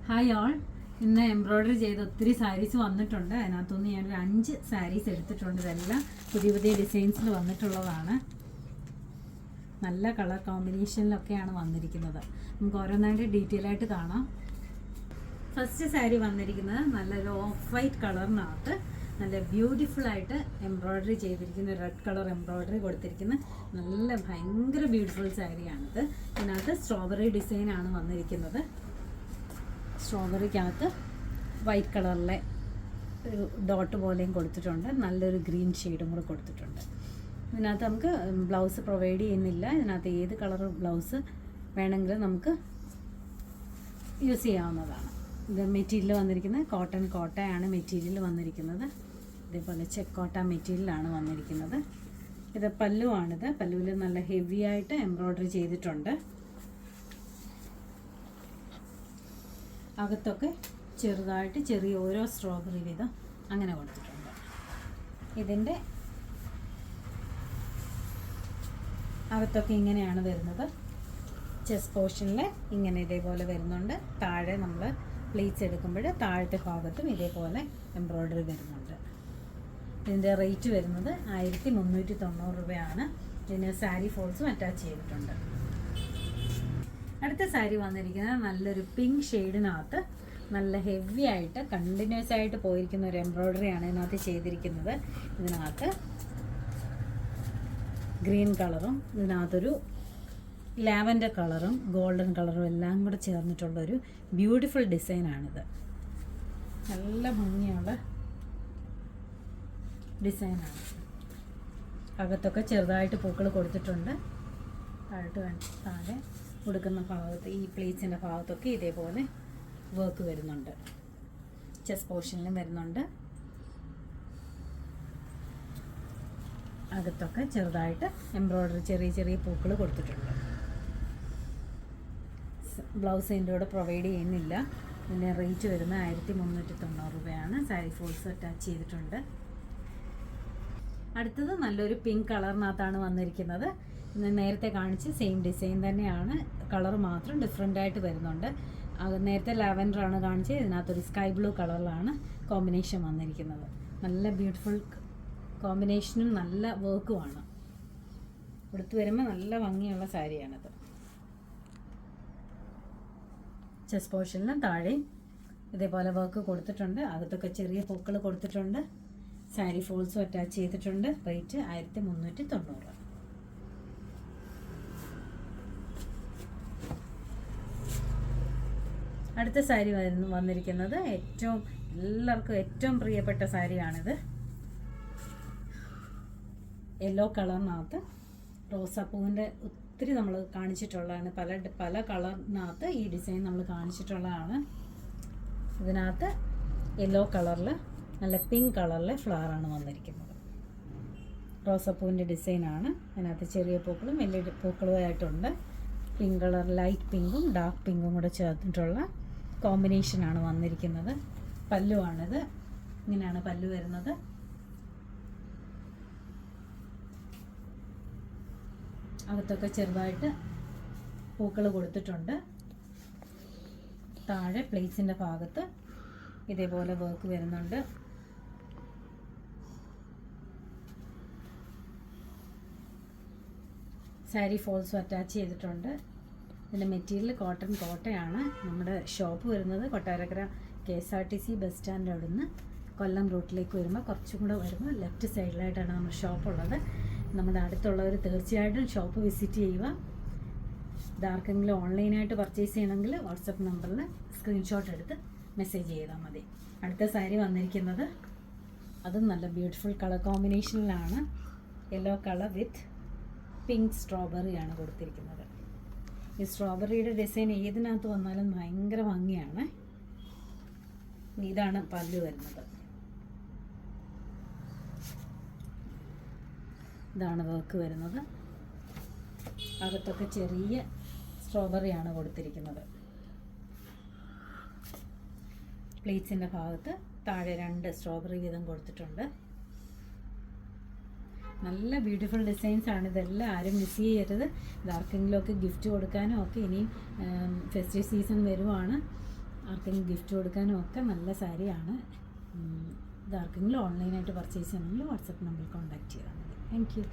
Hi all. ഇന്ന് embroidery ചെയ്ത് ഒത്തിരി സാരീസ് വന്നിട്ടുണ്ട്. അതിനകത്തുനിന്ന് ഞാനൊരു 5 സാരീസ് എടുത്തിട്ടുണ്ട്. ഇതെല്ലാം പുതിയ പുതിയ ഡിസൈൻസിൽ വന്നിട്ടുള്ളതാണ്. നല്ല കളർ കോമ്പിനേഷനിലൊക്കെയാണ് വന്നിരിക്കുന്നത്. നമുക്ക് ഓരോന്നായിട്ട് ഡീറ്റെയിൽ ആയിട്ട് കാണാം. ഫസ്റ്റ് സാരി വന്നിരിക്കുന്നത് നല്ലൊരു ഓഫ് വൈറ്റ് കളറിനകത്ത് നല്ല ബ്യൂട്ടിഫുൾ ആയിട്ട് എംബ്രോയ്ഡറി ചെയ്തിരിക്കുന്ന റെഡ് കളർ എംബ്രോയ്ഡറി കൊടുത്തിരിക്കുന്ന നല്ല ഭയങ്കര ബ്യൂട്ടിഫുൾ സാരിയാണിത്. ഇതിനകത്ത് സ്ട്രോബെറി ഡിസൈനാണ് വന്നിരിക്കുന്നത്. സ്ട്രോബെറിക്കകത്ത് വൈറ്റ് കളറിലെ ഒരു ഡോട്ട് പോലെയും കൊടുത്തിട്ടുണ്ട്. നല്ലൊരു ഗ്രീൻ ഷെയ്ഡും കൂടെ കൊടുത്തിട്ടുണ്ട്. ഇതിനകത്ത് നമുക്ക് ബ്ലൗസ് പ്രൊവൈഡ് ചെയ്യുന്നില്ല. ഇതിനകത്ത് ഏത് കളർ ബ്ലൗസ് വേണമെങ്കിലും നമുക്ക് യൂസ് ചെയ്യാവുന്നതാണ്. ഇത് മെറ്റീരിയൽ വന്നിരിക്കുന്നത് കോട്ടൺ കോട്ടയാണ് മെറ്റീരിയൽ വന്നിരിക്കുന്നത്. ഇതേപോലെ ചെക്ക് കോട്ട മെറ്റീരിയലാണ് വന്നിരിക്കുന്നത്. ഇത് പല്ലുവാണിത്. പല്ലുവിൽ നല്ല ഹെവി ആയിട്ട് എംബ്രോയ്ഡറി ചെയ്തിട്ടുണ്ട്. അകത്തൊക്കെ ചെറുതായിട്ട് ചെറിയ ഓരോ സ്ട്രോബെറി വീതം അങ്ങനെ കൊടുത്തിട്ടുണ്ട്. ഇതിൻ്റെ അകത്തൊക്കെ ഇങ്ങനെയാണ് വരുന്നത്. ചെസ്റ്റ് പോർഷനിൽ ഇങ്ങനെ ഇതേപോലെ വരുന്നുണ്ട്. താഴെ നമ്മൾ പ്ലീറ്റ്സ് എടുക്കുമ്പോൾ താഴത്തെ ഭാഗത്തും ഇതേപോലെ എംബ്രോയ്ഡറി വരുന്നുണ്ട്. ഇതിൻ്റെ റേറ്റ് വരുന്നത് 1390 രൂപയാണ്. ഇതിന് സാരി ഫോൾസും അറ്റാച്ച് ചെയ്തിട്ടുണ്ട്. അടുത്ത സാരി വന്നിരിക്കുന്നത് നല്ലൊരു പിങ്ക് ഷെയ്ഡിനകത്ത് നല്ല ഹെവി ആയിട്ട് കണ്ടിന്യൂസ് ആയിട്ട് പോയിരിക്കുന്ന ഒരു എംബ്രോയ്ഡറിയാണ് ഇതിനകത്ത് ചെയ്തിരിക്കുന്നത്. ഇതിനകത്ത് ഗ്രീൻ കളറും ഇതിനകത്തൊരു ലാവൻഡർ കളറും ഗോൾഡൻ കളറും എല്ലാം കൂടെ ചേർന്നിട്ടുള്ളൊരു ബ്യൂട്ടിഫുൾ ഡിസൈനാണിത്. നല്ല ഭംഗിയുള്ള ഡിസൈനാണ്. അകത്തൊക്കെ ചെറുതായിട്ട് പൂക്കൾ കൊടുത്തിട്ടുണ്ട്. താഴെ കൊടുക്കുന്ന ഭാഗത്ത് ഈ പ്ലേറ്റ്സിൻ്റെ ഭാഗത്തൊക്കെ ഇതേപോലെ വർക്ക് വരുന്നുണ്ട്. ചെസ്റ്റ് പോർഷനിലും വരുന്നുണ്ട്. അകത്തൊക്കെ ചെറുതായിട്ട് എംബ്രോയ്ഡറി ചെറിയ ചെറിയ പൂക്കൾ കൊടുത്തിട്ടുണ്ട്. ബ്ലൗസ് ഇതിൻ്റെ കൂടെ പ്രൊവൈഡ് ചെയ്യുന്നില്ല. ഇതിൻ്റെ റേറ്റ് വരുന്നത് 1390 രൂപയാണ്. സാരി ഫോൾസ് അറ്റാച്ച് ചെയ്തിട്ടുണ്ട്. അടുത്തത് നല്ലൊരു പിങ്ക് കളറിനകത്താണ് വന്നിരിക്കുന്നത്. നേരത്തെ കാണിച്ച് സെയിം ഡിസൈൻ തന്നെയാണ്. കളർ മാത്രം ഡിഫറെൻ്റ് ആയിട്ട് വരുന്നുണ്ട്. നേരത്തെ ലാവൻഡറാണ് കാണിച്ചത്. ഇതിനകത്തൊരു സ്കൈ ബ്ലൂ കളറിലാണ് കോമ്പിനേഷൻ വന്നിരിക്കുന്നത്. നല്ല ബ്യൂട്ടിഫുൾ കോമ്പിനേഷനും നല്ല വർക്കുമാണ്. എടുത്തു വരുമ്പോൾ നല്ല ഭംഗിയുള്ള സാരിയാണിത്. ചെസ്റ്റ് പോർഷനിലും താഴെയും ഇതേപോലെ വർക്ക് കൊടുത്തിട്ടുണ്ട്. അകത്തൊക്കെ ചെറിയ പൂക്കൾ കൊടുത്തിട്ടുണ്ട്. സാരി ഫോൾസും അറ്റാച്ച് ചെയ്തിട്ടുണ്ട്. റേറ്റ് 1390. അടുത്ത സാരി വന്നിരിക്കുന്നത് എല്ലാവർക്കും ഏറ്റവും പ്രിയപ്പെട്ട സാരിയാണിത്. യെല്ലോ കളറിനകത്ത് റോസാപ്പൂവിൻ്റെ ഒത്തിരി നമ്മൾ കാണിച്ചിട്ടുള്ളതാണ്. പല കളറിനകത്ത് ഈ ഡിസൈൻ നമ്മൾ കാണിച്ചിട്ടുള്ളതാണ്. ഇതിനകത്ത് യെല്ലോ കളറിൽ നല്ല പിങ്ക് കളറിലെ ഫ്ലവറാണ് വന്നിരിക്കുന്നത്. റോസാപ്പൂവിൻ്റെ ഡിസൈനാണ്. അതിനകത്ത് ചെറിയ പൂക്കളും വലിയ പൂക്കളുമായിട്ടുണ്ട്. പിങ്ക് കളർ, ലൈറ്റ് പിങ്കും ഡാർക്ക് പിങ്കും കൂടെ ചേർത്തിട്ടുള്ള കോമ്പിനേഷനാണ് വന്നിരിക്കുന്നത്. പല്ലുവാണിത്. ഇങ്ങനെയാണ് പല്ലു വരുന്നത്. അകത്തൊക്കെ ചെറുതായിട്ട് പൂക്കൾ കൊടുത്തിട്ടുണ്ട്. താഴെ പ്ലേറ്റ്സിൻ്റെ ഭാഗത്ത് ഇതേപോലെ വർക്ക് വരുന്നുണ്ട്. സാരി ഫോൾസും അറ്റാച്ച് ചെയ്തിട്ടുണ്ട്. ഇതിൻ്റെ മെറ്റീരിയൽ കോട്ടൺ കോട്ടയാണ്. നമ്മുടെ ഷോപ്പ് വരുന്നത് കൊട്ടാരക്കര KSRTC ബസ് സ്റ്റാൻഡ് അവിടുന്ന് കൊല്ലം റൂട്ടിലേക്ക് വരുമ്പോൾ കുറച്ചും കൂടെ വരുമ്പോൾ ലെഫ്റ്റ് സൈഡിലായിട്ടാണ് നമ്മുടെ ഷോപ്പുള്ളത്. നമ്മുടെ അടുത്തുള്ളവർ തീർച്ചയായിട്ടും ഷോപ്പ് വിസിറ്റ് ചെയ്യുക. ഇതാർക്കെങ്കിലും ഓൺലൈനായിട്ട് പർച്ചേസ് ചെയ്യണമെങ്കിൽ വാട്സപ്പ് നമ്പറിൽ സ്ക്രീൻഷോട്ട് എടുത്ത് മെസ്സേജ് ചെയ്താൽ മതി. അടുത്ത സാരി വന്നിരിക്കുന്നത് അതും നല്ല ബ്യൂട്ടിഫുൾ കളർ കോമ്പിനേഷനിലാണ്. യെല്ലോ കളർ വിത്ത് പിങ്ക് സ്ട്രോബെറിയാണ് കൊടുത്തിരിക്കുന്നത്. ഈ സ്ട്രോബെറിയുടെ ഡിസൈൻ ഏതിനകത്ത് വന്നാലും ഭയങ്കര ഭംഗിയാണ്. ഇതാണ് പല്ലു വരുന്നത്. ഇതാണ് വർക്ക് വരുന്നത്. അകത്തൊക്കെ ചെറിയ സ്ട്രോബെറിയാണ് കൊടുത്തിരിക്കുന്നത്. പ്ലേറ്റ്സിൻ്റെ ഭാഗത്ത് താഴെ 2 സ്ട്രോബെറി വീതം കൊടുത്തിട്ടുണ്ട്. നല്ല ബ്യൂട്ടിഫുൾ ഡിസൈൻസ് ആണ്. ഇതെല്ലാം ആരും മിസ് ചെയ്യരുത്. ഇതാർക്കെങ്കിലുമൊക്കെ ഗിഫ്റ്റ് കൊടുക്കാനും ഒക്കെ ഇനിയും ഫെസ്റ്റീവ് സീസൺ വരുവാണ്. ആർക്കെങ്കിലും ഗിഫ്റ്റ് കൊടുക്കാനും ഒക്കെ നല്ല സാരിയാണ്. ഇത് ആർക്കെങ്കിലും ഓൺലൈനായിട്ട് പർച്ചേസ് ചെയ്യണമെങ്കിൽ വാട്സപ്പ് നമ്പറിൽ കോൺടാക്റ്റ് ചെയ്താൽ മതി. Thank you.